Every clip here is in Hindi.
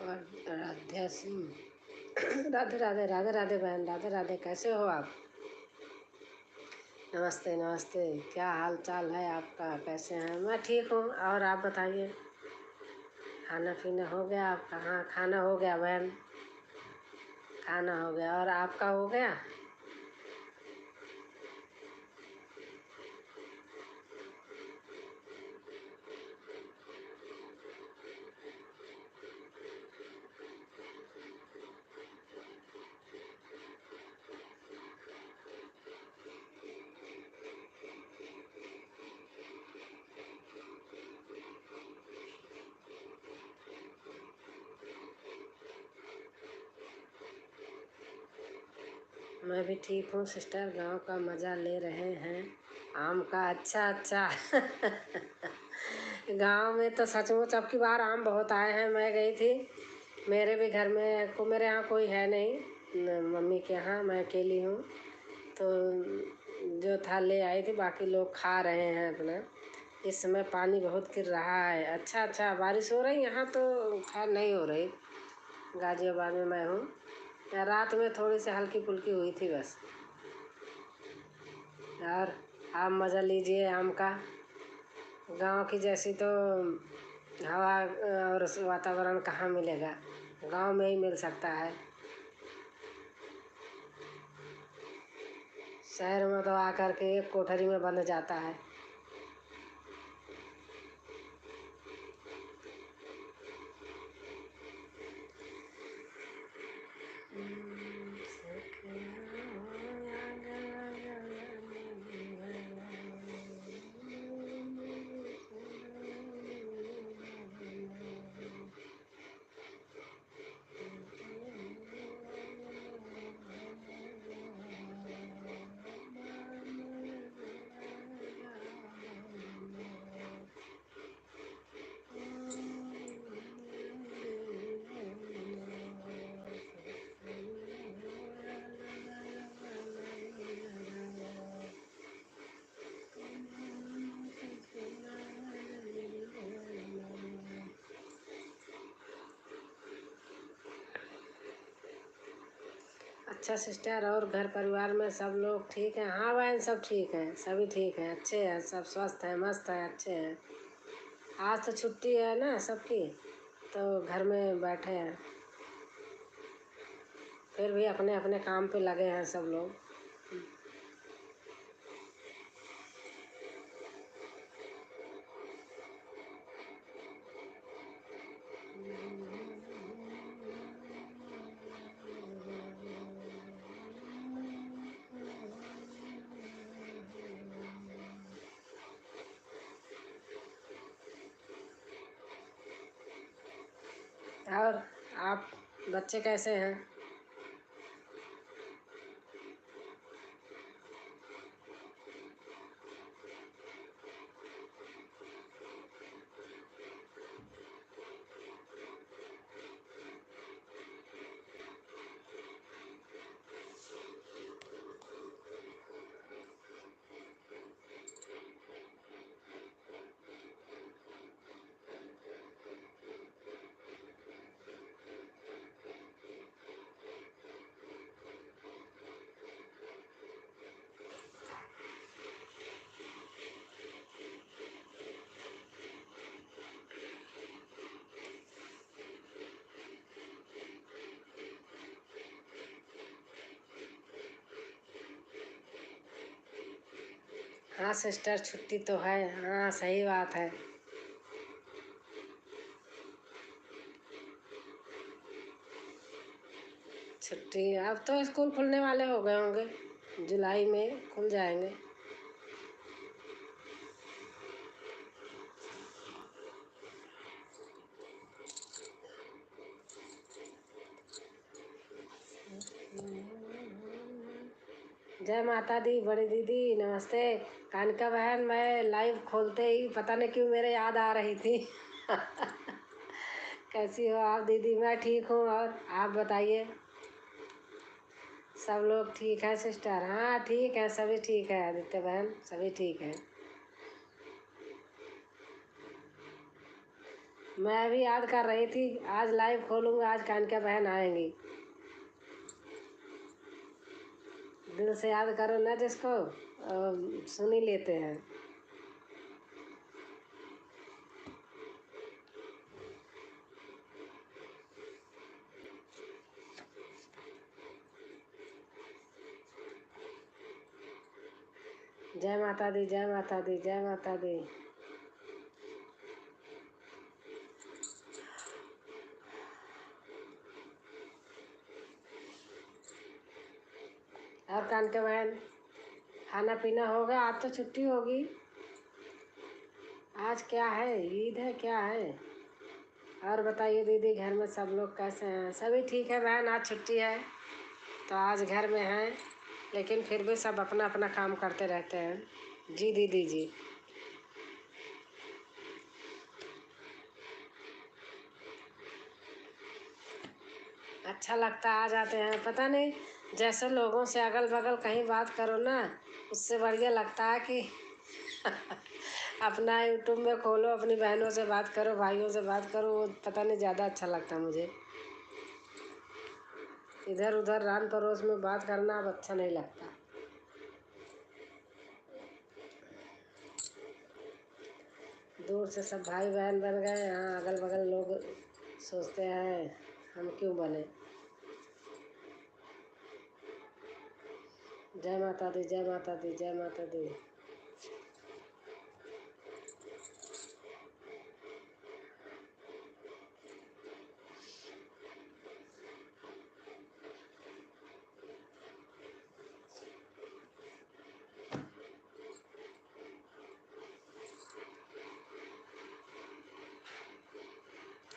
और राधे सिंह। राधे राधे राधे राधे बहन, राधे राधे। कैसे हो आप? नमस्ते नमस्ते। क्या हाल चाल है आपका? कैसे हैं? मैं ठीक हूँ। और आप बताइए, खाना पीना हो गया आपका? हाँ, खाना हो गया बहन, खाना हो गया। और आपका हो गया? मैं भी ठीक हूँ सिस्टर। गांव का मज़ा ले रहे हैं आम का। अच्छा अच्छा। गांव में तो सचमुच अब की बार आम बहुत आए हैं। मैं गई थी, मेरे भी घर में मेरे यहाँ कोई है नहीं, मम्मी के यहाँ मैं अकेली हूँ। तो जो था ले आई थी, बाकी लोग खा रहे हैं अपना। इस समय पानी बहुत गिर रहा है। अच्छा अच्छा, बारिश हो रही? यहाँ तो खैर नहीं हो रही। गाजियाबाद में मैं हूँ। रात में थोड़ी सी हल्की फुल्की हुई थी बस। और आप मज़ा लीजिए आम का। गांव की जैसी तो हवा और वातावरण कहाँ मिलेगा, गांव में ही मिल सकता है। शहर में तो आकर के एक कोठरी में बंद जाता है। अच्छा सिस्टर, और घर परिवार में सब लोग ठीक हैं? हाँ बहन, सब ठीक हैं, सभी ठीक हैं, अच्छे हैं, सब स्वस्थ हैं, मस्त हैं, अच्छे हैं। आज तो छुट्टी है ना सबकी, तो घर में बैठे हैं। फिर भी अपने अपने काम पे लगे हैं सब लोग। और आप बच्चे कैसे हैं? हाँ सिस्टर, छुट्टी तो है। हाँ सही बात है। छुट्टी अब तो स्कूल खुलने वाले हो गए होंगे, जुलाई में खुल जाएंगे। जय माता दी बड़ी दीदी, नमस्ते। कानिका बहन, मैं लाइव खोलते ही पता नहीं क्यों मेरे याद आ रही थी। कैसी हो आप दीदी? मैं ठीक हूँ। और आप बताइए, सब लोग ठीक है सिस्टर? हाँ ठीक है, सभी ठीक है आदित्य बहन, सभी ठीक है। मैं भी याद कर रही थी, आज लाइव खोलूँगा, आज कानका बहन आएंगी। दिल से याद करो ना जिसको, सुन ही लेते हैं। जय माता दी, जय माता दी, जय माता दी। और कानका बहन, खाना पीना होगा? आज तो छुट्टी होगी। आज क्या है, ईद है क्या है? और बताइए दीदी, घर में सब लोग कैसे हैं? सभी ठीक है बहन, आज छुट्टी है तो आज घर में हैं, लेकिन फिर भी सब अपना अपना काम करते रहते हैं। जी दीदी जी। अच्छा लगता है, आ जाते हैं। पता नहीं, जैसे लोगों से अगल बगल कहीं बात करो ना, उससे बढ़िया लगता है कि अपना यूट्यूब में खोलो, अपनी बहनों से बात करो, भाइयों से बात करो, वो पता नहीं ज़्यादा अच्छा लगता है मुझे। इधर उधर रान पड़ोस में बात करना अब अच्छा नहीं लगता। दूर से सब भाई बहन बन गए, यहाँ अगल बगल लोग सोचते हैं हम क्यों बने। जय माता दी, जय माता दी, जय माता दी।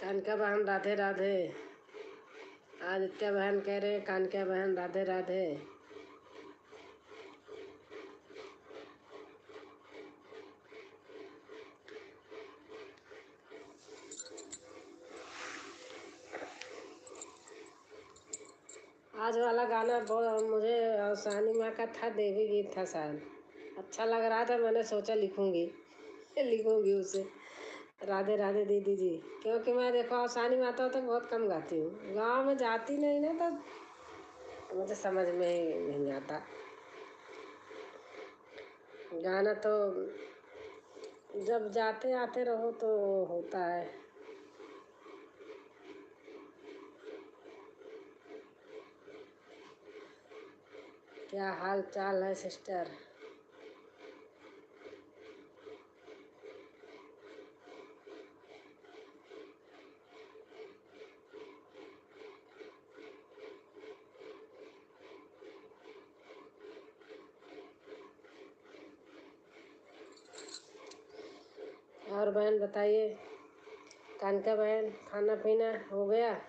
कानका बहन राधे राधे। आदित्य बहन कह रहे कानका बहन राधे राधे। आज वाला गाना बहुत मुझे सानी माँ का था, देवी गीत था शायद, अच्छा लग रहा था, मैंने सोचा लिखूंगी लिखूंगी उसे। राधे राधे दीदी जी। क्योंकि मैं देखो सानी माता तो बहुत कम गाती हूँ, गाँव में जाती नहीं ना, तो मुझे समझ में ही नहीं आता गाना। तो जब जाते आते रहो तो होता है। क्या हाल चाल है सिस्टर? और बहन बताइए, कानका बहन खाना पीना हो गया?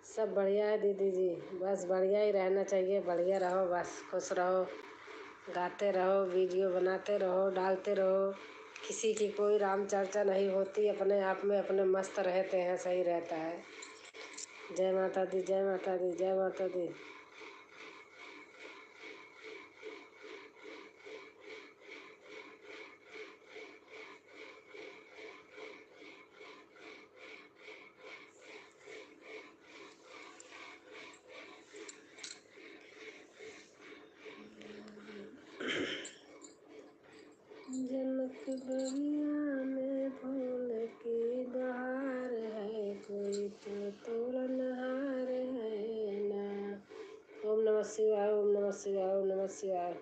सब बढ़िया है दीदी जी, बस बढ़िया ही रहना चाहिए, बढ़िया रहो, बस खुश रहो, गाते रहो, वीडियो बनाते रहो, डालते रहो। किसी की कोई राम चर्चा नहीं होती, अपने आप में अपने मस्त रहते हैं, सही रहता है। जय माता दी, जय माता दी, जय माता दी। जनक बगिया में फूल की बहार है, कोई तो तोड़नहार है ना। ओम नमः शिवाय, ओम नमः शिवाय, ओम नमः शिवाय।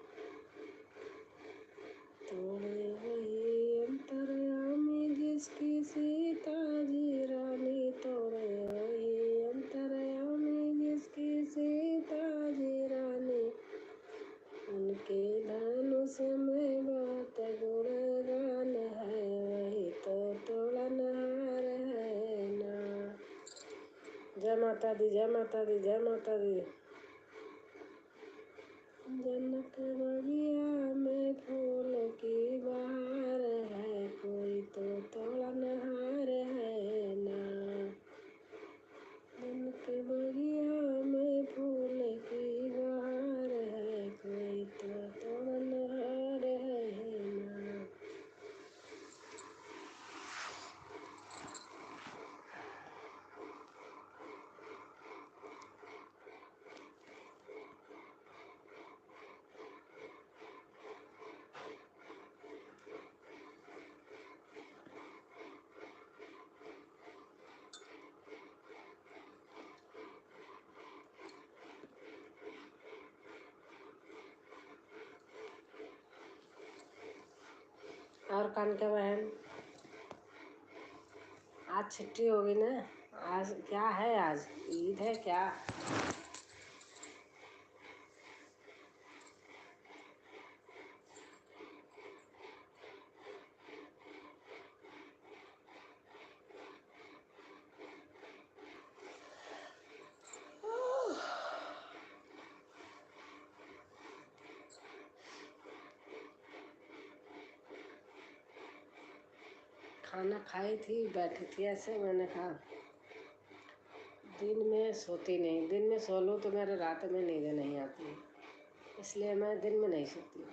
तोड़े वही अंतर्यामी जिसकी सीता जी रानी, तोड़े वही अंतर्यामी जिसकी सीता जी रानी। उनके धनुष में बहुत गुणगान है, वही तो तोड़नहार है ना। जय माता दी, जय माता दी, जय माता दी। जनक बगिया में फूल की बहार है, कोई तो तोड़नहार है ना। जनक बगिया में फूल की बहार है, कोई तो तोड़नहार है ना। और कन के बहन, आज छुट्टी होगी ना? आज क्या है? आज ईद है क्या? खाना खाई थी, बैठी थी ऐसे, मैंने कहा दिन में सोती नहीं, दिन में सो लूँ तो मेरे रात में नींद नहीं आती, इसलिए मैं दिन में नहीं सोती।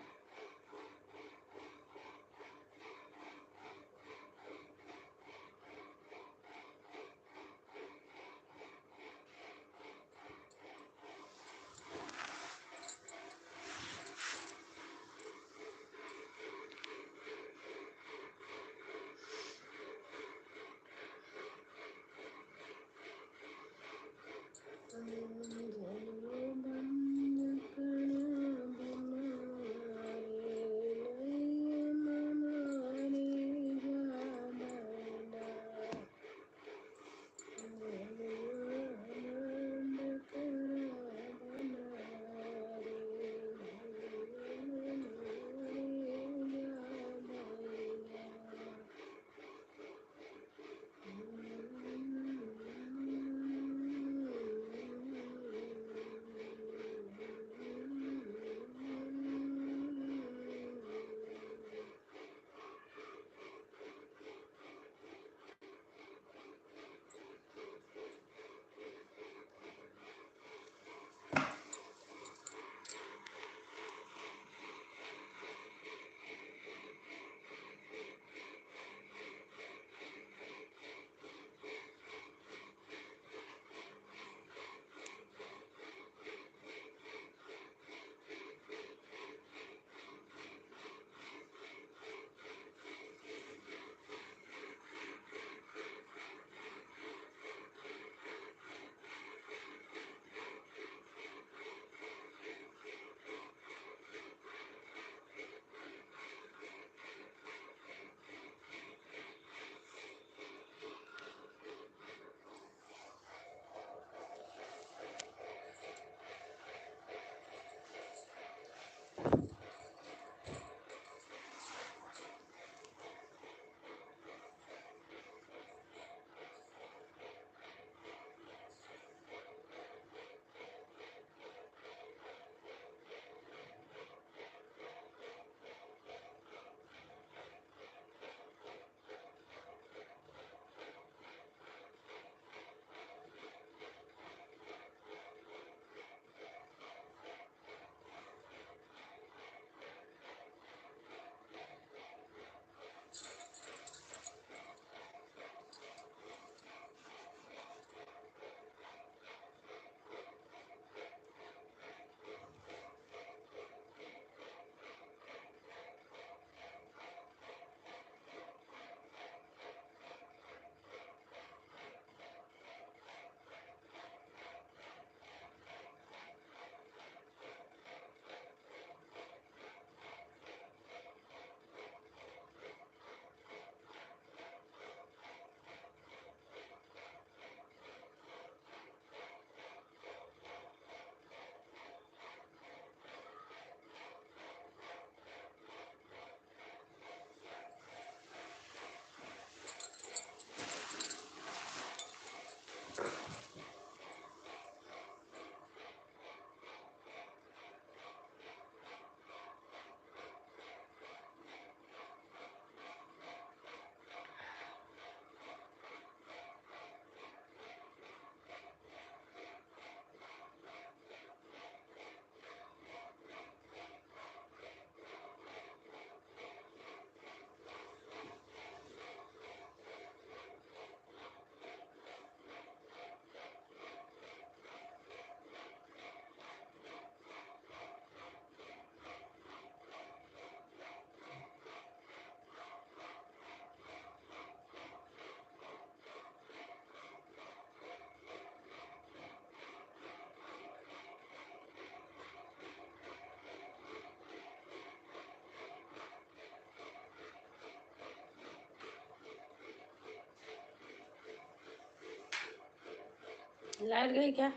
लाइट गई क्या?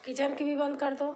किचन की भी बंद कर दो।